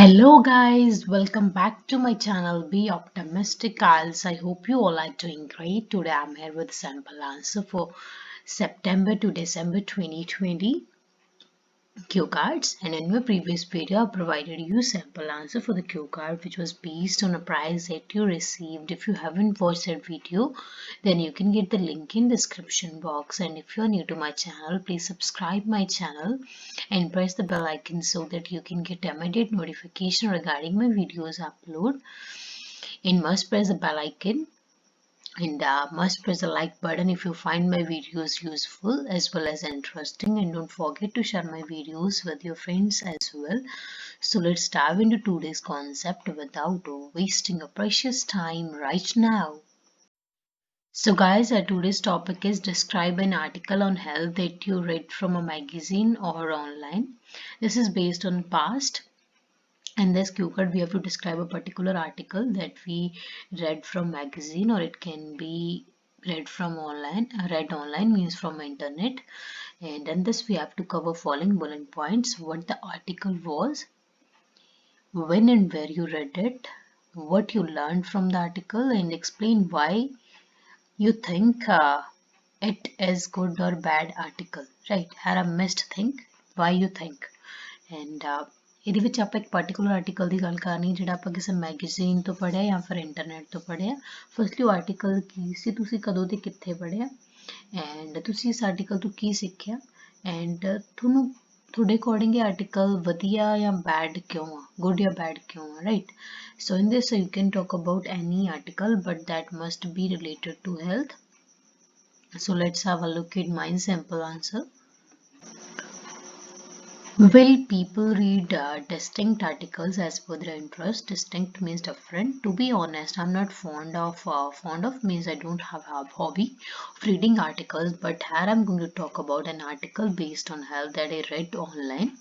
Hello guys, welcome back to my channel Be Optimistic Girls. I hope you all are doing great. Today I'm here with sample answer for September to December 2020 cue cards, and in my previous video I provided you sample answer for the cue card which was based on a prize that you received. If you haven't watched that video, then you can get the link in description box, and if you are new to my channel, please subscribe my channel and press the bell icon so that you can get immediate notification regarding my videos upload, and must press the bell icon and must press the like button if you find my videos useful as well as interesting, and don't forget to share my videos with your friends as well. So let's dive into today's concept without wasting a precious time right now. So guys, our today's topic is describe an article on health that you read from a magazine or online. This is based on past. In this cue card, we have to describe a particular article that we read from magazine, or it can be read from online. Read online means from internet. And in this, we have to cover following bullet points: what the article was, when and where you read it, what you learned from the article, and explain why you think it is good or bad article. Right? Had a missed think why you think. And ਇਹਦੇ ਵਿੱਚ ਆਪਾਂ ਇੱਕ particular article ਦੀ ਗੱਲ ਕਰਨੀ ਜਿਹੜਾ ਆਪਾਂ ਕਿਸੇ magazine ਤੋਂ ਪੜ੍ਹਿਆ ਜਾਂ ਫਿਰ ਇੰਟਰਨੈਟ ਤੋਂ ਪੜ੍ਹਿਆ। ਫਸਟਲੀ ਉਹ ਆਰਟੀਕਲ ਕੀ ਸੀ, ਤੁਸੀਂ ਕਦੋਂ ਤੇ ਕਿੱਥੇ ਪੜ੍ਹਿਆ, ਐਂਡ ਤੁਸੀਂ ਇਸ ਆਰਟੀਕਲ ਤੋਂ ਕੀ ਸਿੱਖਿਆ, ਐਂਡ ਤੁਹਾਨੂੰ ਤੁਹਾਡੇ ਅਕੋਰਡਿੰਗ ਇਹ ਆਰਟੀਕਲ ਵਧੀਆ ਜਾਂ ਬੈਡ ਕਿਉਂ ਆ, ਗੁੱਡ ਜਾਂ ਬੈਡ ਕਿਉਂ ਆ, right. So in this you can talk about any article but that must be related to health. So let's have a look at my sample answer. Will people read distinct articles as per their interest? Distinct means different. To be honest, I'm not fond of means I don't have a hobby of reading articles, but here I'm going to talk about an article based on health that I read online.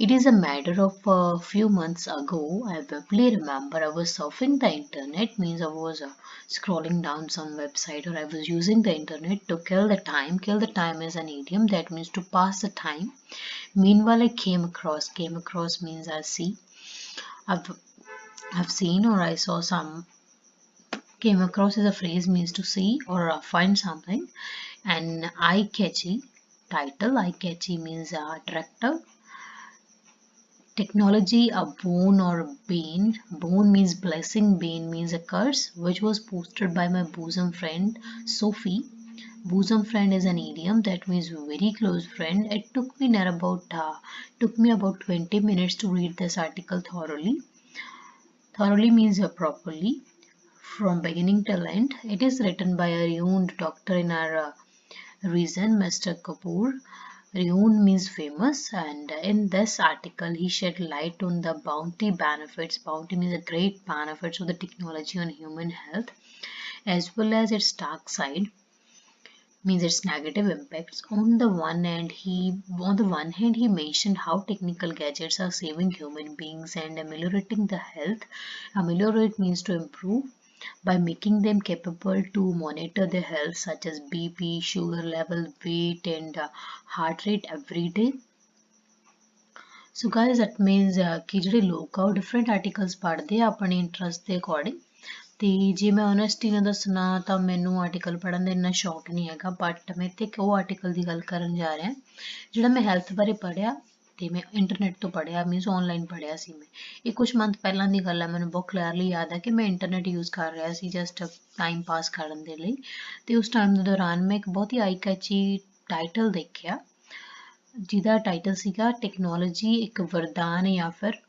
It is a matter of a few months ago. I vividly remember I was surfing the internet, means I was scrolling down some website, or I was using the internet to kill the time. Kill the time is an idiom that means to pass the time. Meanwhile, I came across means I see. I've seen or I saw some. Came across is a phrase means to see or find something. And eye-catchy title. Eye-catchy means attractive. Technology, a boon or bane. Boon means blessing, bane means a curse, which was posted by my bosom friend Sophie. Bosom friend is an idiom that means very close friend. It took me about 20 minutes to read this article thoroughly. Thoroughly means properly, from beginning till end. It is written by a renowned doctor in our region, Mr. Kapoor. Renowned means famous, and in this article he shed light on the bounty benefits. Bounty means a great benefits of the technology on human health, as well as its dark side, means its negative impacts. On the one hand he mentioned how technical gadgets are saving human beings and ameliorating the health. Ameliorate means to improve by making them capable to monitor their health, such as BP, sugar level, weight, and heart rate every day. So guys, that means कि ਜਿਹੜੇ ਲੋਕ ਆ ਉਹ different articles ਪੜ੍ਹਦੇ ਆ ਆਪਣੇ interest ਦੇ according। ਤੇ ਜੇ ਮੈਂ ਓਨੈਸਟੀ ਨਾਲ ਦੱਸਣਾ ਤਾਂ ਮੈਨੂੰ ਆਰਟੀਕਲ ਪੜ੍ਹਨ ਦਾ ਇੰਨਾ ਸ਼ੌਕ ਨਹੀਂ ਹੈਗਾ, ਬਟ ਮੈਂ ਇੱਥੇ ਇੱਕ ਉਹ ਆਰਟੀਕਲ ਦੀ ਗੱਲ ਕਰਨ ਜਾ ਰਿਹਾ ਜਿਹੜਾ ਮੈਂ ਹੈਲਥ ਬਾਰੇ ਪੜ੍ਹਿਆ ਤੇ ਮੈਂ ਇੰਟਰਨੈਟ ਤੋਂ ਪੜ੍ਹਿਆ, ਮੀਨਸ ਆਨਲਾਈਨ ਪੜ੍ਹਿਆ ਸੀ ਮੈਂ। ਇਹ ਕੁਝ ਮੰਥ ਪਹਿਲਾਂ ਦੀ ਗੱਲ ਹੈ, ਮੈਨੂੰ ਬਹੁਤ ਕਲੀਅਰਲੀ ਯਾਦ ਹੈ ਕਿ ਮੈਂ ਇੰਟਰਨੈਟ ਯੂਜ਼ ਕਰ ਰਿਹਾ ਸੀ ਜਸਟ ਟਾਈਮ ਪਾਸ ਕਰਨ ਦੇ ਲਈ, ਤੇ ਉਸ ਟਾਈਮ ਦੇ ਦੌਰਾਨ ਮੈਂ ਇੱਕ ਬਹੁਤ ਹੀ ਆਈ ਕੈਚੀ ਟਾਈਟਲ ਦੇਖਿਆ ਜਿਹਦਾ ਟਾਈਟਲ ਸੀਗਾ ਟੈਕਨੋਲੋਜੀ ਇੱਕ ਵਰਦਾਨ ਜਾਂ ਫਿਰ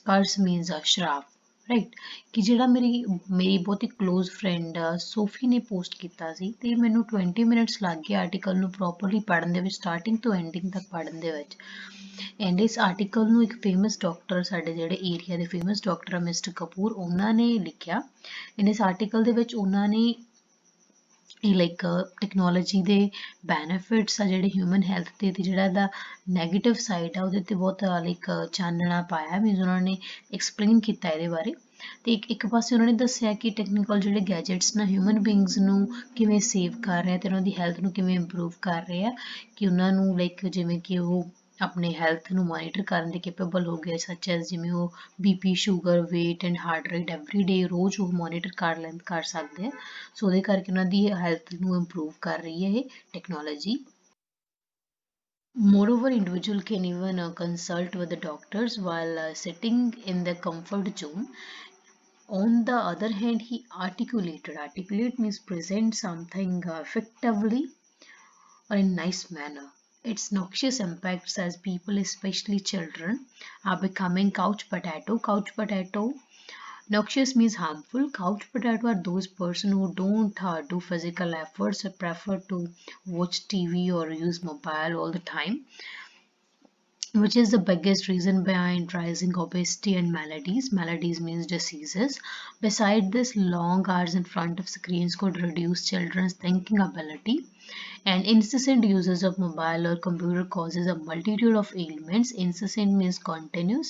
ਕਰਸ ਮੀਨਸ ਆ ਸ਼ਰਾਪ, ਰਾਈਟ। ਕਿ ਜਿਹੜਾ ਮੇਰੀ ਬਹੁਤ ਹੀ ਕਲੋਜ਼ ਫਰੈਂਡ ਸੋਫੀ ਨੇ ਪੋਸਟ ਕੀਤਾ ਸੀ, ਤੇ ਮੈਨੂੰ 20 ਮਿੰਟਸ ਲੱਗ ਗਏ ਆਰਟੀਕਲ ਨੂੰ ਪ੍ਰੋਪਰਲੀ ਪੜ੍ਹਨ ਦੇ ਵਿੱਚ, ਸਟਾਰਟਿੰਗ ਤੋਂ ਐਂਡਿੰਗ ਤੱਕ ਪੜ੍ਹਨ ਦੇ ਵਿੱਚ। ਐਂਡ ਇਸ ਆਰਟੀਕਲ ਨੂੰ ਇੱਕ ਫੇਮਸ ਡਾਕਟਰ, ਸਾਡੇ ਜਿਹੜੇ ਏਰੀਆ ਦੇ ਫੇਮਸ ਡਾਕਟਰ ਆ ਮਿਸਟਰ ਕਪੂਰ, ਉਹਨਾਂ ਨੇ ਲਿਖਿਆ। ਐਂਡ ਇਸ ਆਰਟੀਕਲ ਦੇ ਵਿੱਚ ਉਹਨਾਂ ਨੇ ਲਾਈਕ ਟੈਕਨੋਲੋਜੀ ਦੇ ਬੈਨੀਫਿਟਸ ਆ ਜਿਹੜੇ ਹਿਊਮਨ ਹੈਲਥ 'ਤੇ, ਅਤੇ ਜਿਹੜਾ ਇਹਦਾ ਨੈਗੇਟਿਵ ਸਾਈਡ ਆ ਉਹਦੇ 'ਤੇ ਬਹੁਤ ਲਾਈਕ ਚਾਨਣਾ ਪਾਇਆ, ਮੀਨਸ ਉਹਨਾਂ ਨੇ ਐਕਸਪਲੇਨ ਕੀਤਾ ਇਹਦੇ ਬਾਰੇ। ਅਤੇ ਇੱਕ ਪਾਸੇ ਉਹਨਾਂ ਨੇ ਦੱਸਿਆ ਕਿ ਟੈਕਨੀਕਲ ਜਿਹੜੇ ਗੈਜਟਸ ਨਾ ਹਿਊਮਨ ਬੀਇੰਗਸ ਨੂੰ ਕਿਵੇਂ ਸੇਵ ਕਰ ਰਹੇ ਆ ਅਤੇ ਉਹਨਾਂ ਦੀ ਹੈਲਥ ਨੂੰ ਕਿਵੇਂ ਇੰਪਰੂਵ ਕਰ ਰਹੇ ਆ, ਕਿ ਉਹਨਾਂ ਨੂੰ ਲਾਈਕ ਜਿਵੇਂ ਕਿ ਉਹ ਆਪਣੇ ਹੈਲਥ ਨੂੰ ਮੋਨੀਟਰ ਕਰਨ ਦੇ ਕੈਪੇਬਲ ਹੋ ਗਏ, ਸੱਚ ਐਸ ਜਿਵੇਂ ਉਹ BP, sugar, weight and heart rate every day ਰੋਜ਼ ਉਹ ਮੋਨੀਟਰ ਕਰ ਸਕਦੇ ਆ। ਸੋ ਉਹਦੇ ਕਰਕੇ ਉਹਨਾਂ ਦੀ ਹੈਲਥ ਨੂੰ ਇੰਪਰੂਵ ਕਰ ਰਹੀ ਹੈ ਇਹ technology. Moreover, individual can even consult with the doctors while sitting in the comfort zone. On the other hand, he articulate means present something effectively or in nice manner. Its noxious impacts as people, especially children, are becoming couch potato. Couch potato, noxious means harmful. Couch potato are those person who don't do physical efforts or prefer to watch TV or use mobile all the time, which is the biggest reason behind rising obesity and maladies. Maladies means diseases. Beside this, long hours in front of screens could reduce children's thinking ability, and incessant uses of mobile or computer causes a multitude of ailments. Incessant means continuous,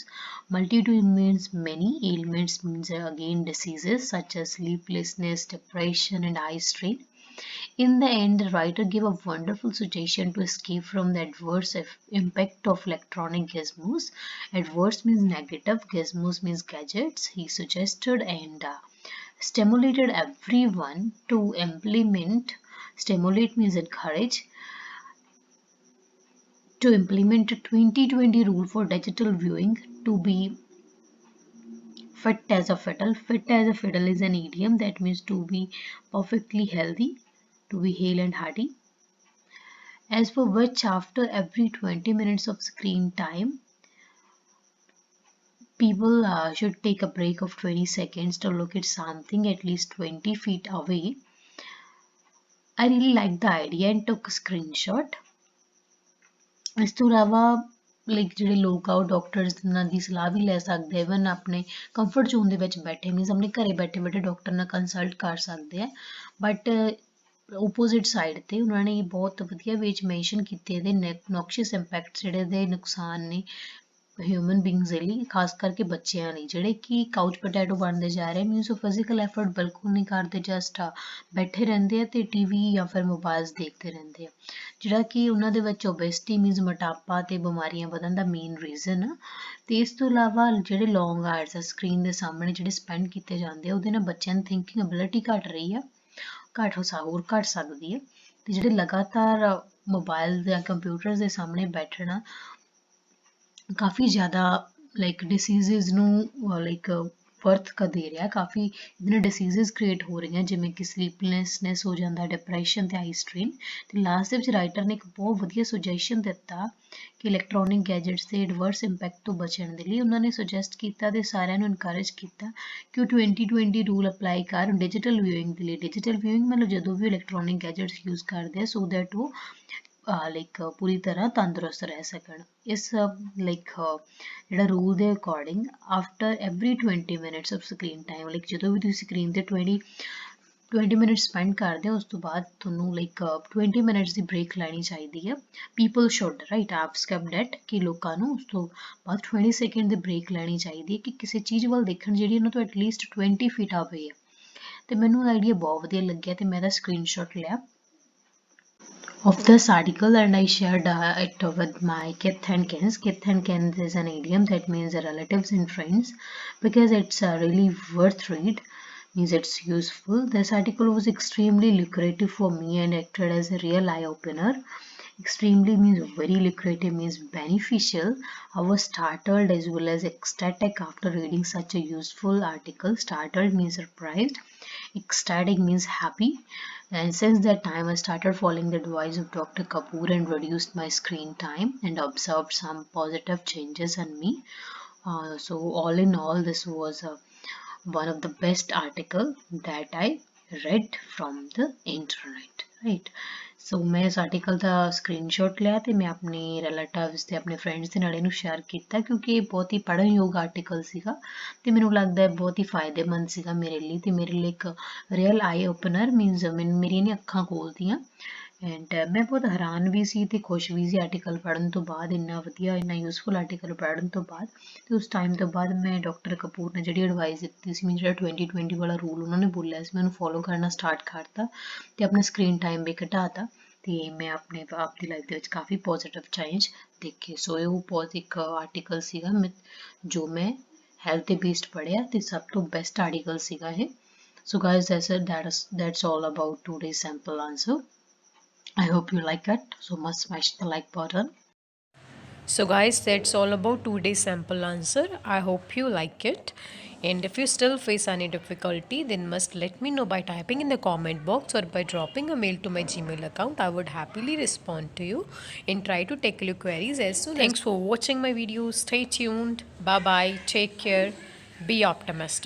multitude means many, ailments means again diseases such as sleeplessness, depression, and eye strain. In the end, the writer gave a wonderful suggestion to escape from the adverse impact of electronic gizmos. Adverse means negative, gizmos means gadgets. He suggested and stimulated everyone to implement. Stimulate means encourage. To implement a 2020 rule for digital viewing to be fit as a fiddle. Fit as a fiddle is an idiom that means to be perfectly healthy, to be hale and hearty. As for which after every 20 minutes of screen time, people should take a break of 20 seconds to look at something at least 20 feet away. I really liked the idea and took a screenshot. ਇਸ ਤੋਂ ਇਲਾਵਾ like ਜਿਹੜੇ ਲੋਕ ਆ ਉਹ doctors ਦੀ ਸਲਾਹ ਵੀ ਲੈ ਸਕਦੇ ਇਵਨ ਆਪਣੇ ਕੰਫਰਟ ਜ਼ੋਨ ਦੇ ਵਿੱਚ ਬੈਠੇ ਮੀਨਸ ਆਪਣੇ ਘਰੇ ਬੈਠੇ ਬੈਠੇ ਡਾਕਟਰ ਨਾਲ ਕੰਸਲਟ ਕਰ ਸਕਦੇ ਆ। ਬਟ ਓਪੋਜ਼ਿਟ ਸਾਈਡ ਤੇ ਉਹਨਾਂ ਨੇ ਬਹੁਤ ਵਧੀਆ ਵੇਚ ਮੈਂਸ਼ਨ ਕੀਤੇ ਇਹਦੇ ਨੋਕਸ਼ੀਅਸ ਇੰਪੈਕਟ ਜਿਹੜੇ ਇਹਦੇ ਨੁਕਸਾਨ ਨੇ ਹਿਊਮਨ ਬੀਇੰਗਸ ਦੇ ਲਈ, ਖਾਸ ਕਰਕੇ ਬੱਚਿਆਂ ਲਈ ਜਿਹੜੇ ਕਿ ਕਾਊਚ ਪੋਟੈਟੋ ਬਣਦੇ ਜਾ ਰਹੇ ਮੀਨਸ ਉਹ ਫਿਜ਼ੀਕਲ ਐਫਰਟ ਬਿਲਕੁਲ ਨਹੀਂ ਕਰਦੇ, ਜਸਟ ਬੈਠੇ ਰਹਿੰਦੇ ਆ ਤੇ ਟੀਵੀ ਜਾਂ ਫਿਰ ਮੋਬਾਈਲਸ ਦੇਖਦੇ ਰਹਿੰਦੇ ਆ, ਜਿਹੜਾ ਕਿ ਉਹਨਾਂ ਦੇ ਵਿੱਚ ਓਬੇਸਿਟੀ ਮੀਨਸ ਮੋਟਾਪਾ ਤੇ ਬਿਮਾਰੀਆਂ ਵਧਣ ਦਾ ਮੇਨ ਰੀਜ਼ਨ ਆ। ਤੇ ਇਸ ਤੋਂ ਇਲਾਵਾ ਜਿਹੜੇ ਲੌਂਗ ਆਵਰਸ ਆ ਸਕਰੀਨ ਦੇ ਸਾਹਮਣੇ ਜਿਹੜੇ ਸਪੈਂਡ ਕੀਤੇ ਜਾਂਦੇ ਆ ਉਹਦੇ ਨਾਲ ਬੱਚਿਆਂ ਦੀ ਥਿੰਕਿੰਗ ਐਬਿਲਿਟੀ ਘਟ ਰਹੀ ਆ, ਹੋਰ ਘਟ ਸਕਦੀ ਹੈ। ਤੇ ਜਿਹੜੇ ਲਗਾਤਾਰ ਮੋਬਾਈਲ ਜਾਂ ਕੰਪਿਊਟਰ ਦੇ ਸਾਹਮਣੇ ਬੈਠਣਾ ਕਾਫੀ ਜ਼ਿਆਦਾ ਲਾਈਕ ਡਿਸੀਜ਼ਜ਼ ਨੂੰ ਲਾਈਕ ਬਰਥ ਦੇ ਰਿਹਾ, ਕਾਫੀ ਇਹਦੇ ਨਾਲ ਡਿਸੀਜ਼ਜ਼ ਕ੍ਰੀਏਟ ਹੋ ਰਹੀਆਂ ਜਿਵੇਂ ਕਿ ਸਲੀਪਲੈਸਨੈਸ ਹੋ ਜਾਂਦਾ, ਡਿਪਰੈਸ਼ਨ ਤੇ ਆਈ ਸਟ੍ਰੇਨ। ਤੇ ਲਾਸਟ ਦੇ ਵਿੱਚ ਰਾਈਟਰ ਨੇ ਇੱਕ ਬਹੁਤ ਵਧੀਆ ਸੁਜੈਸ਼ਨ ਦਿੱਤਾ ਕਿ ਇਲੈਕਟ੍ਰੋਨਿਕ ਗੈਜਟਸ ਦੇ ਐਡਵਰਸ ਇੰਪੈਕਟ ਤੋਂ ਬਚਣ ਦੇ ਲਈ ਉਹਨਾਂ ਨੇ ਸੁਜੈਸਟ ਕੀਤਾ ਤੇ ਸਾਰਿਆਂ ਨੂੰ ਇਨਕਰੇਜ ਕੀਤਾ ਕਿ ਉਹ 2020 ਰੂਲ ਅਪਲਾਈ ਕਰਨ ਡਿਜੀਟਲ ਵਿਊਇੰਗ ਦੇ ਲਈ। ਡਿਜੀਟਲ ਵਿਊਇੰਗ ਮਤਲਬ ਜਦੋਂ ਵੀ ਇਲੈਕਟ੍ਰੋਨਿਕ ਗੈਜਟਸ ਯੂਜ਼ ਕਰਦੇ ਆ ਸੋ ਦੈਟ ਉਹ ਲਾਈਕ ਪੂਰੀ ਤਰ੍ਹਾਂ ਤੰਦਰੁਸਤ ਰਹਿ ਸਕਣ। ਇਸ ਲਾਈਕ ਜਿਹੜਾ ਰੂਲ ਦੇ according after every 20 minutes off screen time, like ਜਦੋਂ ਵੀ ਤੁਸੀਂ ਸਕਰੀਨ ਤੇ 20 ਮਿੰਟਸ ਸਪੈਂਡ ਕਰਦੇ ਹੋ ਉਸ ਤੋਂ ਬਾਅਦ ਤੁਹਾਨੂੰ ਲਾਈਕ 20 ਮਿੰਟਸ ਦੀ ਬ੍ਰੇਕ ਲੈਣੀ ਚਾਹੀਦੀ ਹੈ। ਪੀਪਲ ਸ਼ੁੱਡ ਰਾਈਟ ਆਪ ਸਕੈਪ ਡੈਟ ਕਿ ਲੋਕਾਂ ਨੂੰ ਉਸ ਤੋਂ ਬਾਅਦ 20 ਸੈਕਿੰਡ ਦੀ ਬ੍ਰੇਕ ਲੈਣੀ ਚਾਹੀਦੀ ਹੈ ਕਿ ਕਿਸੇ ਚੀਜ਼ ਵੱਲ ਦੇਖਣ ਜਿਹੜੀ ਉਹਨਾਂ ਤੋਂ ਐਟਲੀਸਟ 20 ਫੀਟ ਅਵੇ ਹੈ। ਤੇ ਮੈਨੂੰ ਆਈਡੀਆ ਬਹੁਤ ਵਧੀਆ ਲੱਗਿਆ ਤੇ ਮੈਂ ਇਹਦਾ ਸਕਰੀਨਸ਼ਾਟ ਲਿਆ of this article and I shared it with my kith and kins. Kith and kins is an idiom that means relatives and friends because it's really worth read, means it's useful. This article was extremely lucrative for me and acted as a real eye-opener. Extremely means very, lucrative means beneficial. I was startled as well as ecstatic after reading such a useful article. Startled means surprised, ecstatic means happy. And since that time, I started following the advice of Dr. Kapoor and reduced my screen time and observed some positive changes in me. So all in all, this was one of the best article that I read from the internet, right? ਸੋ ਮੈਂ ਇਸ article ਦਾ screenshot ਲਿਆ ਤੇ ਮੈਂ ਆਪਣੇ relatives ਤੇ ਆਪਣੇ friends ਦੇ ਨਾਲ ਇਹਨੂੰ ਸ਼ੇਅਰ ਕੀਤਾ ਕਿਉਂਕਿ ਇਹ ਬਹੁਤ ਹੀ ਪੜ੍ਹਨ ਯੋਗ ਆਰਟੀਕਲ ਸੀਗਾ ਤੇ ਮੈਨੂੰ ਲੱਗਦਾ ਹੈ ਬਹੁਤ ਹੀ ਫਾਇਦੇਮੰਦ ਸੀਗਾ ਮੇਰੇ ਲਈ ਤੇ ਮੇਰੇ ਲਈ ਇੱਕ ਰੀਅਲ ਆਈ ਓਪਨਰ ਮੀਨਸ ਮੇਰੀਆਂ ਨੇ ਅੱਖਾਂ ਖੋਲ੍ਹਤੀਆਂ ਐਂਡ ਮੈਂ ਬਹੁਤ ਹੈਰਾਨ ਵੀ ਸੀ ਤੇ ਖੁਸ਼ ਵੀ ਸੀ ਆਰਟੀਕਲ ਪੜ੍ਹਨ ਤੋਂ ਬਾਅਦ, ਇੰਨਾ ਵਧੀਆ ਇੰਨਾ ਯੂਜ਼ਫੁਲ ਆਰਟੀਕਲ ਪੜ੍ਹਨ ਤੋਂ ਬਾਅਦ। ਤੇ ਉਸ ਟਾਈਮ ਤੋਂ ਬਾਅਦ ਮੈਂ ਡਾਕਟਰ ਕਪੂਰ ਨੇ ਜਿਹੜੀ ਐਡਵਾਈਸ ਦਿੱਤੀ ਸੀ, ਜਿਹੜਾ 2020 ਵਾਲਾ ਰੂਲ ਉਹਨਾਂ ਨੇ ਬੋਲਿਆ ਸੀ, ਮੈਂ ਉਹਨੂੰ ਫੋਲੋ ਕਰਨਾ ਸਟਾਰਟ ਕਰਤਾ ਤੇ ਆਪਣਾ ਸਕਰੀਨ ਟਾਈਮ ਵੀ ਘਟਾਤਾ। ਤੇ ਮੈਂ ਆਪਣੇ ਆਪ ਦੀ ਲਾਈਫ ਦੇ ਵਿੱਚ ਕਾਫੀ ਪੋਜ਼ਿਟਿਵ ਚੇਂਜ ਦੇਖੇ। ਸੋ ਇਹ ਬਹੁਤ ਇੱਕ ਆਰਟੀਕਲ ਸੀਗਾ ਜੋ ਮੈਂ ਹੈਲਥ ਦੇ ਬੇਸਡ ਪੜ੍ਹਿਆ ਤੇ ਸਭ ਤੋਂ ਬੈਸਟ ਆਰਟੀਕਲ ਸੀਗਾ ਇਹ। So guys, that's all about today's sample answer. I hope you like it. So must smash the like button. So guys, that's all about today's sample answer. I hope you like it. And if you still face any difficulty, then must let me know by typing in the comment box or by dropping a mail to my Gmail account. I would happily respond to you and try to tackle your queries as soon as. Thanks for watching my video. Stay tuned. Bye bye. Take care. Be optimistic.